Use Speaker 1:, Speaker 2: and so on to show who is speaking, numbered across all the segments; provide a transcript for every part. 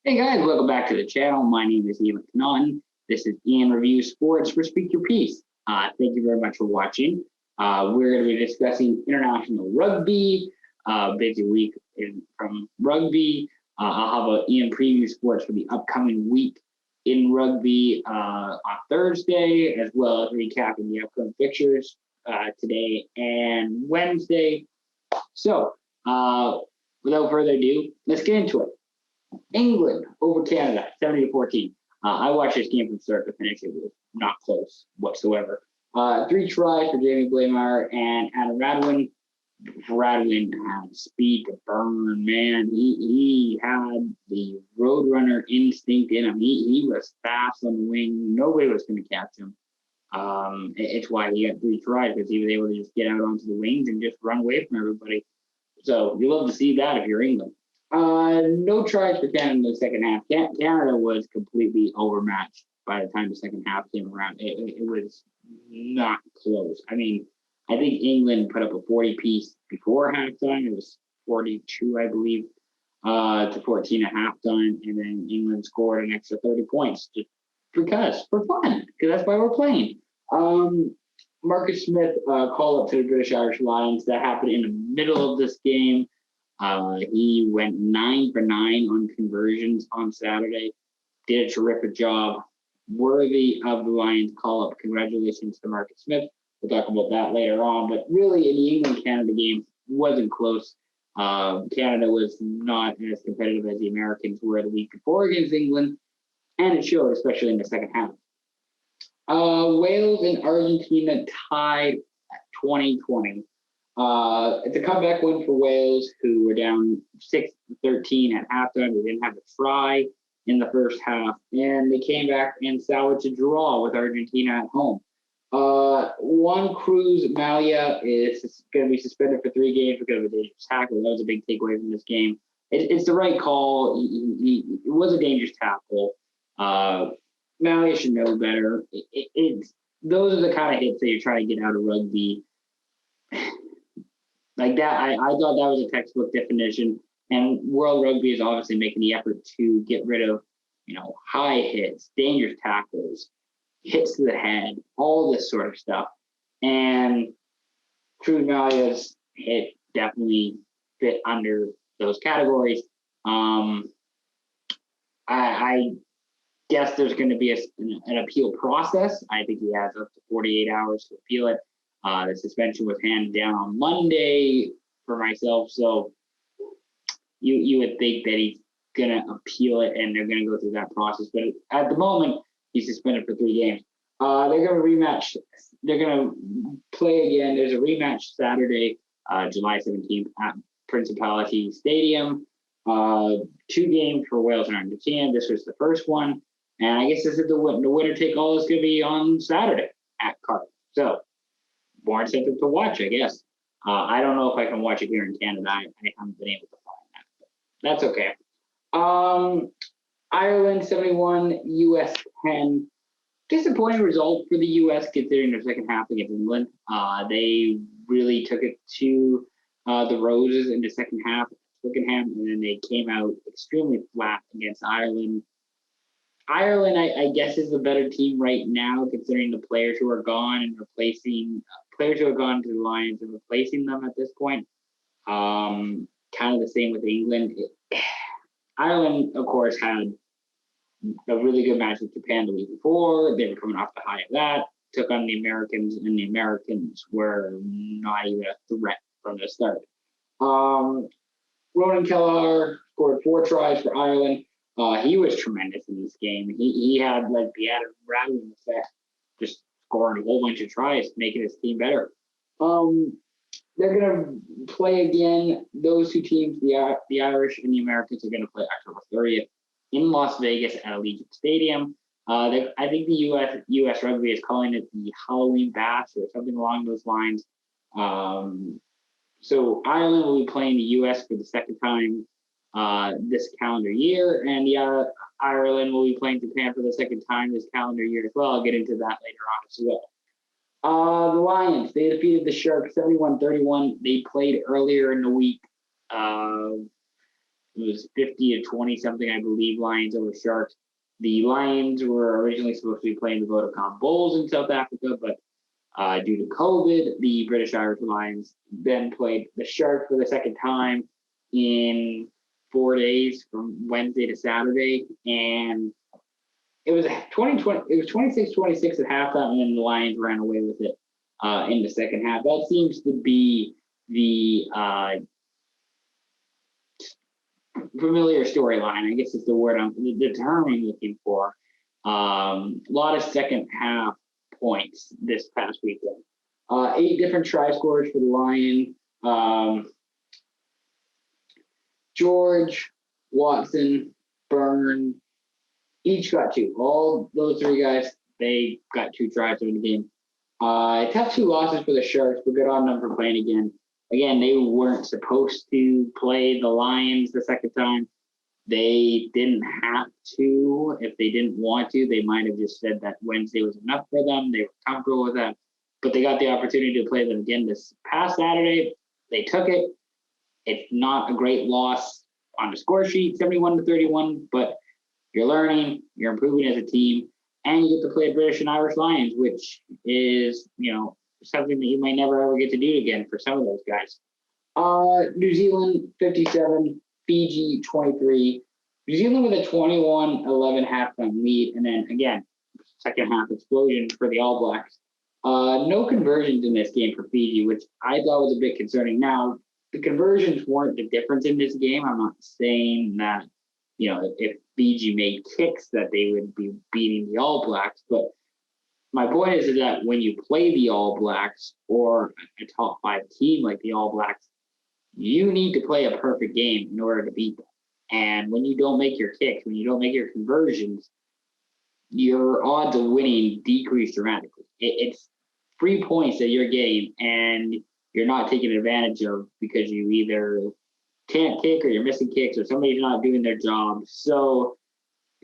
Speaker 1: Hey guys, welcome back to the channel. My name is Ian McNaughton. This is Ian Reviews Sports for Speak Your Piece. Thank you very much for watching. We're going to be discussing international rugby. Busy week from rugby. I'll have an Ian preview sports for the upcoming week in rugby on Thursday, as well as recapping the upcoming fixtures today and Wednesday. So, without further ado, let's get into it. England over Canada, 70-14. I watched this game from start to finish. It was not close whatsoever. 3 tries for Jamie Blaymire and Adam Radwin. Radwin had speed to burn, man. He had the roadrunner instinct in him. He was fast on the wing. Nobody was going to catch him. It's why he got 3 tries, because he was able to just get out onto the wings and just run away from everybody. So you love to see that if you're England. No tries for Canada in the second half. Canada was completely overmatched by the time the second half came around. It was not close. I mean, I think England put up a 40-piece before halftime. It was 42, I believe, to 14 at halftime, and then England scored an extra 30 points just because, for fun, because that's why we're playing. Marcus Smith called up to the British Irish Lions. That happened in the middle of this game. He went 9 for 9 on conversions on Saturday. Did a terrific job. Worthy of the Lions call-up. Congratulations to Marcus Smith. We'll talk about that later on. But really, in the England-Canada game, wasn't close. Canada was not as competitive as the Americans were the week before against England, and it showed, especially in the second half. Wales and Argentina tied at 20-20. It's a comeback win for Wales, who were down 6-13 at halftime. They didn't have a try in the first half, and they came back and salvaged a draw with Argentina at home. Juan Cruz Malia is going to be suspended for 3 games because of a dangerous tackle. That was a big takeaway from this game. It's the right call. It was a dangerous tackle. Malia should know better. Those are the kind of hits that you're trying to get out of rugby. Like that, I thought that was a textbook definition. And World Rugby is obviously making the effort to get rid of, high hits, dangerous tackles, hits to the head, all this sort of stuff. And Cruz Malia's hit definitely fit under those categories. I guess there's going to be an appeal process. I think he has up to 48 hours to appeal it. The suspension was handed down on Monday for myself, so you would think that he's gonna appeal it and they're gonna go through that process. But at the moment, he's suspended for 3 games. They're gonna rematch. They're gonna play again. There's a rematch Saturday, July 17th at Principality Stadium. 2 games for Wales and Argentina. This was the first one, and I guess this is the winner take all is gonna be on Saturday at Cardiff. So more incentive to watch, I guess. I don't know if I can watch it here in Canada. I haven't been able to find that, but that's okay. Ireland 71, US 10. Disappointing result for the US considering their second half against England. They really took it to the Roses in the second half at Twickenham, and then they came out extremely flat against Ireland. Ireland, I guess, is the better team right now, considering the players who are gone and replacing players who have gone to the Lions and replacing them at this point. Kind of the same with England. Ireland, of course, had a really good match with Japan the week before. They were coming off the high of that, took on the Americans, and the Americans were not even a threat from the start. Ronan Kelleher scored 4 tries for Ireland. He was tremendous in this game. He had like the Adam Radwin effect, just scoring a whole bunch of tries, making his team better. They're gonna play again. Those 2 teams, the Irish and the Americans, are gonna play October 30th in Las Vegas at Allegiant Stadium. I think the US Rugby is calling it the Halloween Bash or something along those lines. So Ireland will be playing the US for the second time this calendar year, and Ireland will be playing Japan for the second time this calendar year as well. I'll get into that later on as well. The Lions, they defeated the Sharks 71-31. They played earlier in the week. was 50 to 20 something, I believe, Lions over Sharks. The Lions were originally supposed to be playing the Vodacom Bulls in South Africa, but due to COVID, the British Irish Lions then played the Sharks for the second time in 4 days from Wednesday to Saturday. And it was 2020, it was 26-26 at halftime, and then the Lions ran away with it in the second half. That seems to be the familiar storyline, I guess is the term I'm looking for. A lot of second half points this past weekend. 8 different try scorers for the Lions. George, Watson, Byrne, each got 2. All those 3 guys, they got 2 tries in the game. Tough 2 losses for the Sharks, but good on them for playing again. Again, they weren't supposed to play the Lions the second time. They didn't have to. If they didn't want to, they might have just said that Wednesday was enough for them. They were comfortable with that. But they got the opportunity to play them again this past Saturday. They took it. It's not a great loss on the score sheet, 71-31, but you're learning, you're improving as a team, and you get to play British and Irish Lions, which is, something that you might never ever get to do again for some of those guys. New Zealand 57, Fiji 23. New Zealand with a 21-11 halftime lead, and then again, second half explosion for the All Blacks. No conversions in this game for Fiji, which I thought was a bit concerning. Now, the conversions weren't the difference in this game. I'm not saying that, if Fiji made kicks that they would be beating the All Blacks, but my point is that when you play the All Blacks or a top 5 team like the All Blacks, you need to play a perfect game in order to beat them. And when you don't make your kicks, when you don't make your conversions, your odds of winning decrease dramatically. It's 3 points that you're getting and you're not taking advantage of because you either can't kick or you're missing kicks or somebody's not doing their job. So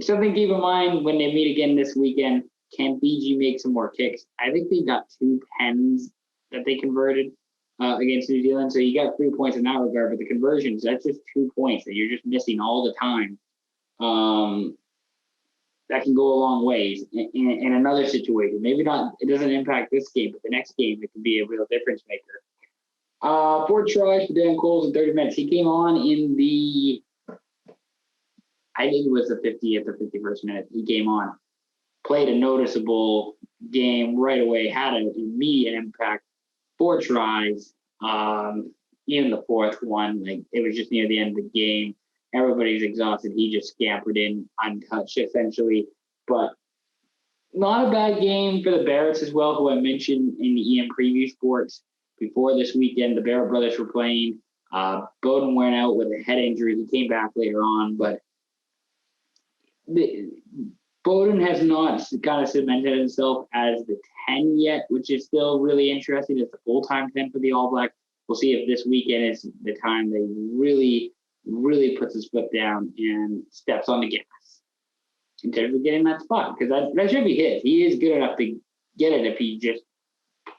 Speaker 1: something to keep in mind when they meet again this weekend. Can Fiji make some more kicks? I think they got 2 pens that they converted against New Zealand. So you got 3 points in that regard, but the conversions, that's just 2 points that you're just missing all the time. That can go a long ways in another situation. Maybe not, it doesn't impact this game, but the next game, it can be a real difference maker. 4 tries for Dan Coles in 30 minutes. He came on in the, I think it was the 50th or 51st minute. He came on, played a noticeable game right away, had an immediate impact. 4 tries, even the 4th one, like it was just near the end of the game. Everybody's exhausted. He just scampered in untouched, essentially. But not a bad game for the Barretts as well, who I mentioned in the EM Preview Sports before this weekend. The Barrett brothers were playing. Bowden went out with a head injury. He came back later on, but Bowden has not kind of cemented himself as the 10 yet, which is still really interesting. It's a full-time 10 for the All Blacks. We'll see if this weekend is the time they really puts his foot down and steps on the gas in terms of getting that spot, because that should be his. He is good enough to get it if he just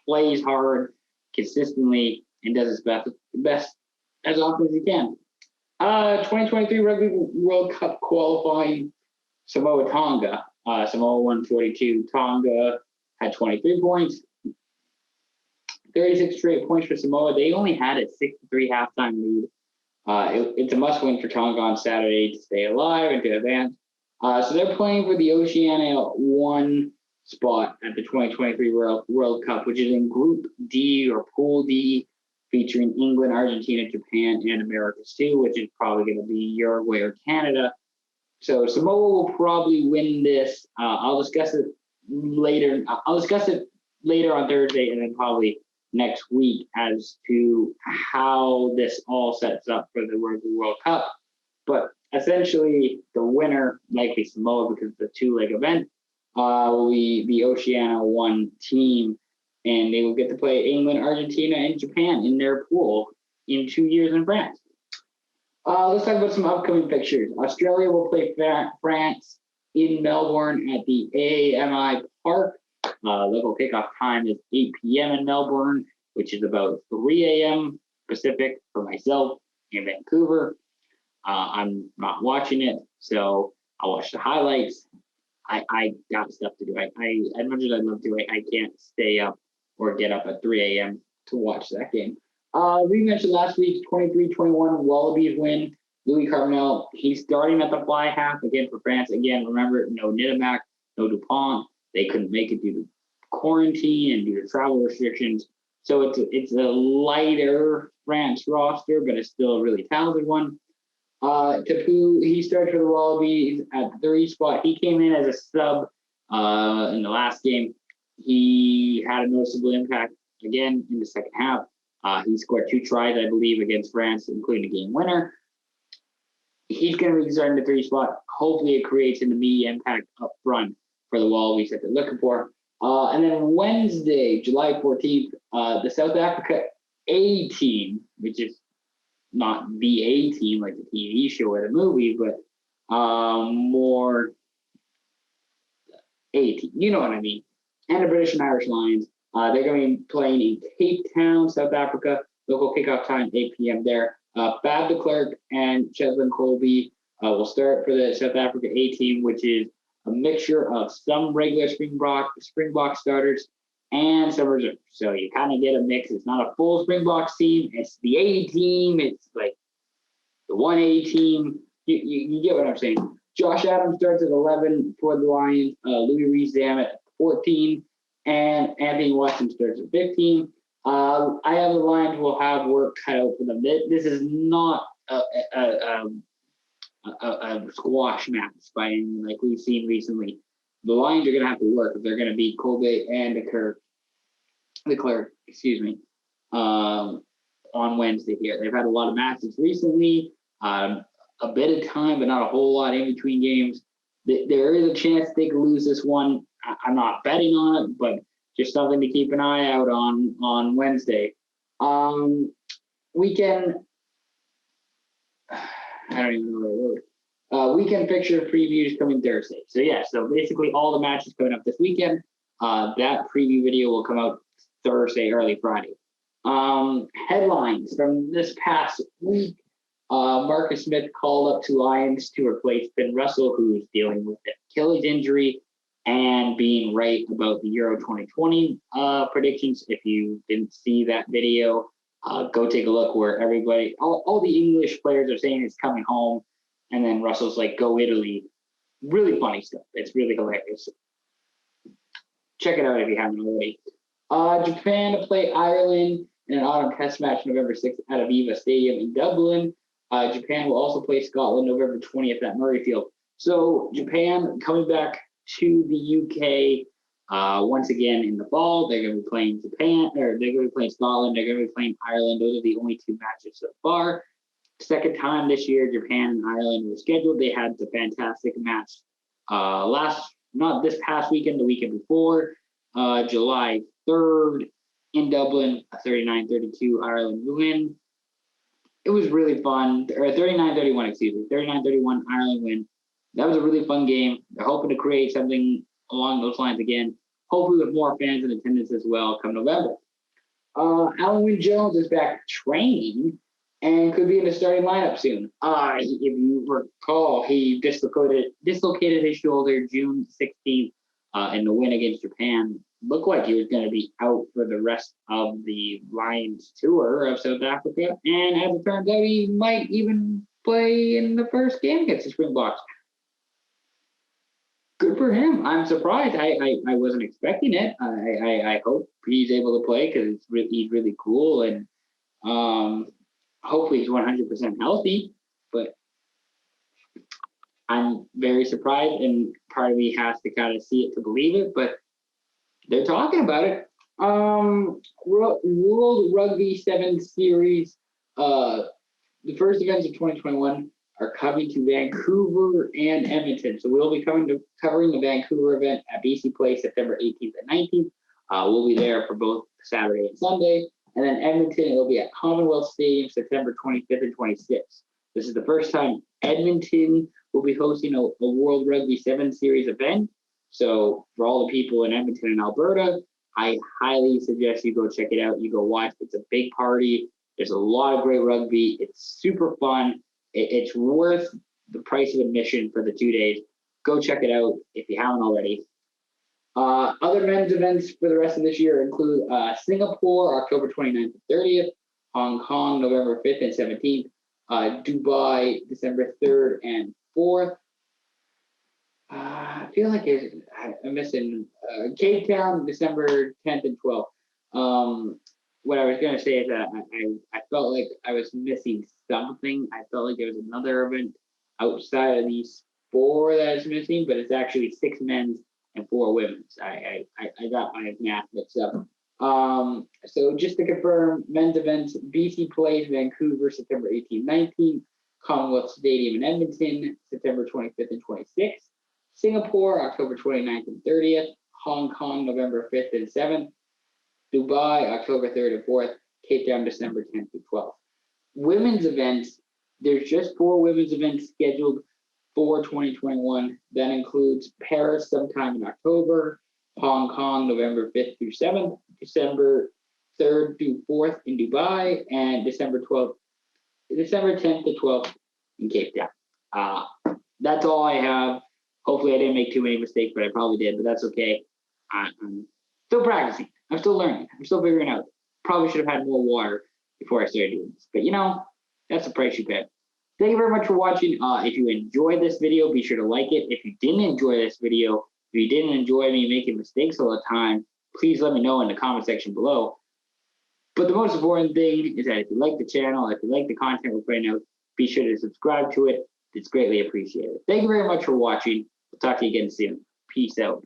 Speaker 1: plays hard consistently and does his best as often as he can. 2023 Rugby World Cup qualifying, Samoa Tonga. Samoa won 42. Tonga had 23 points. 36 straight points for Samoa. They only had a 6-3 halftime lead. It's a must-win for Tonga on Saturday to stay alive and to advance. So they're playing for the Oceania 1 spot at the 2023 World Cup, which is in Group D or Pool D, featuring England, Argentina, Japan, and Americas too, which is probably going to be Uruguay or Canada. So Samoa will probably win this. I'll discuss it later. I'll discuss it later on Thursday and then probably next week as to how this all sets up for the Rugby World Cup. But essentially, the winner, likely Samoa because it's a 2-leg event, will be the Oceania 1 team, and they will get to play England, Argentina, and Japan in their pool in 2 years in France. Let's talk about some upcoming fixtures. Australia will play France in Melbourne at the AAMI Park. Local kickoff time is 8 p.m. in Melbourne, which is about 3 a.m. Pacific for myself in Vancouver. I'm not watching it, so I'll watch the highlights. I got stuff to do. As much as I'd love to, I can't stay up or get up at 3 a.m. to watch that game. We mentioned last week, 23-21 Wallabies win. Louis Carbonell, he's starting at the fly half again for France. Again, remember, no Niedermack, no Dupont. They couldn't make it due to quarantine and due to travel restrictions. So it's a lighter France roster, but it's still a really talented one. Tapu, he started for the Wallabies at the 3 spot. He came in as a sub in the last game. He had a noticeable impact again in the second half. He scored 2 tries, I believe, against France, including the game winner. He's going to be starting the 3 spot. Hopefully, it creates an immediate impact up front for the Wallabies that they're looking for. And then Wednesday, July 14th, the South Africa A team, which is not the A team like the TV show or the movie, but more A team. You know what I mean? And the British and Irish Lions. They're going to be playing in Cape Town, South Africa. Local kickoff time, 8 p.m. there. Fab de Klerk and Cheslin Colby will start for the South Africa A team, which is a mixture of some regular Springbok starters and some reserves. So you kind of get a mix. It's not a full Springboks team. It's the A team. It's like the 1A team. You get what I'm saying. Josh Adams starts at 11 for the Lions. Louis Rees-Zamm at 14. And Anthony Watson starts at 15. I have the Lions will have work cut out for them. This is not a squash match by any like we've seen recently. The Lions are going to have to work if they're going to beat Colby and the Clerk, on Wednesday here. They've had a lot of matches recently, a bit of time, but not a whole lot in between games. There is a chance they could lose this one. I'm not betting on it, but just something to keep an eye out on Wednesday. Weekend, I don't even know what I wrote. Weekend fixture previews coming Thursday. So yeah, so basically all the matches coming up this weekend. That preview video will come out Thursday, early Friday. Headlines from this past week. Marcus Smith called up to Lions to replace Ben Russell, who's dealing with an Achilles injury and being right about the Euro 2020 predictions. If you didn't see that video, go take a look where everybody, all the English players are saying it's coming home. And then Russell's like, go Italy. Really funny stuff. It's really hilarious. Check it out if you haven't already. Japan to play Ireland in an autumn test match November 6th at Aviva Stadium in Dublin. Japan will also play Scotland November 20th at Murrayfield. So Japan coming back to the UK once again in the fall. They're going to be playing Japan, or they're going to be playing Scotland. They're going to be playing Ireland. Those are the only 2 matches so far. Second time this year, Japan and Ireland were scheduled. They had the fantastic match not this past weekend, the weekend before, July 3rd in Dublin, a 39-32 Ireland win. It was really fun, or 39-31, 39-31 Ireland win. That was a really fun game. They're hoping to create something along those lines again, hopefully with more fans in attendance as well come November. Alan Wynne-Jones is back training and could be in the starting lineup soon. If you recall, he dislocated his shoulder June 16th in the win against Japan. Looked like he was going to be out for the rest of the Lions tour of South Africa. And as it turns out, he might even play in the first game against the Springboks. Good for him. I'm surprised. I wasn't expecting it. I hope he's able to play because he's really cool. And hopefully he's 100% healthy. But I'm very surprised. And part of me has to kind of see it to believe it. But they're talking about it. World Rugby 7 Series, the first events of 2021 are coming to Vancouver and Edmonton. So we'll be covering the Vancouver event at BC Place September 18th and 19th. We'll be there for both Saturday and Sunday. And then Edmonton, it'll be at Commonwealth Stadium September 25th and 26th. This is the first time Edmonton will be hosting a World Rugby 7 Series event. So for all the people in Edmonton and Alberta, I highly suggest you go check it out. You go watch. It's a big party. There's a lot of great rugby. It's super fun. It's worth the price of admission for the 2 days. Go check it out if you haven't already. Other men's events for the rest of this year include Singapore, October 29th and 30th, Hong Kong, November 5th and 17th, Dubai, December 3rd and 4th. I feel like I'm missing Cape Town, December 10th and 12th. What I was going to say is that I felt like I was missing something. I felt like there was another event outside of these four that I was missing, but it's actually 6 men's and 4 women's. I got my math mixed up. So just to confirm, men's events, BC plays Vancouver, September 18th, 19th, Commonwealth Stadium in Edmonton, September 25th and 26th, Singapore, October 29th and 30th, Hong Kong, November 5th and 7th, Dubai, October 3rd and 4th, Cape Town, December 10th and 12th. Women's events, there's just 4 women's events scheduled for 2021. That includes Paris sometime in October, Hong Kong, November 5th through 7th, December 3rd through 4th in Dubai, and December 10th to 12th in Cape Town. That's all I have. Hopefully I didn't make too many mistakes, but I probably did, but that's okay. I'm still practicing. I'm still learning. I'm still figuring out. Probably should have had more water before I started doing this, but that's the price you pay. Thank you very much for watching. If you enjoyed this video, be sure to like it. If you didn't enjoy this video, if you didn't enjoy me making mistakes all the time, please let me know in the comment section below. But the most important thing is that if you like the channel, if you like the content we're putting out, be sure to subscribe to it. It's greatly appreciated. Thank you very much for watching. We'll talk to you again soon. Peace out.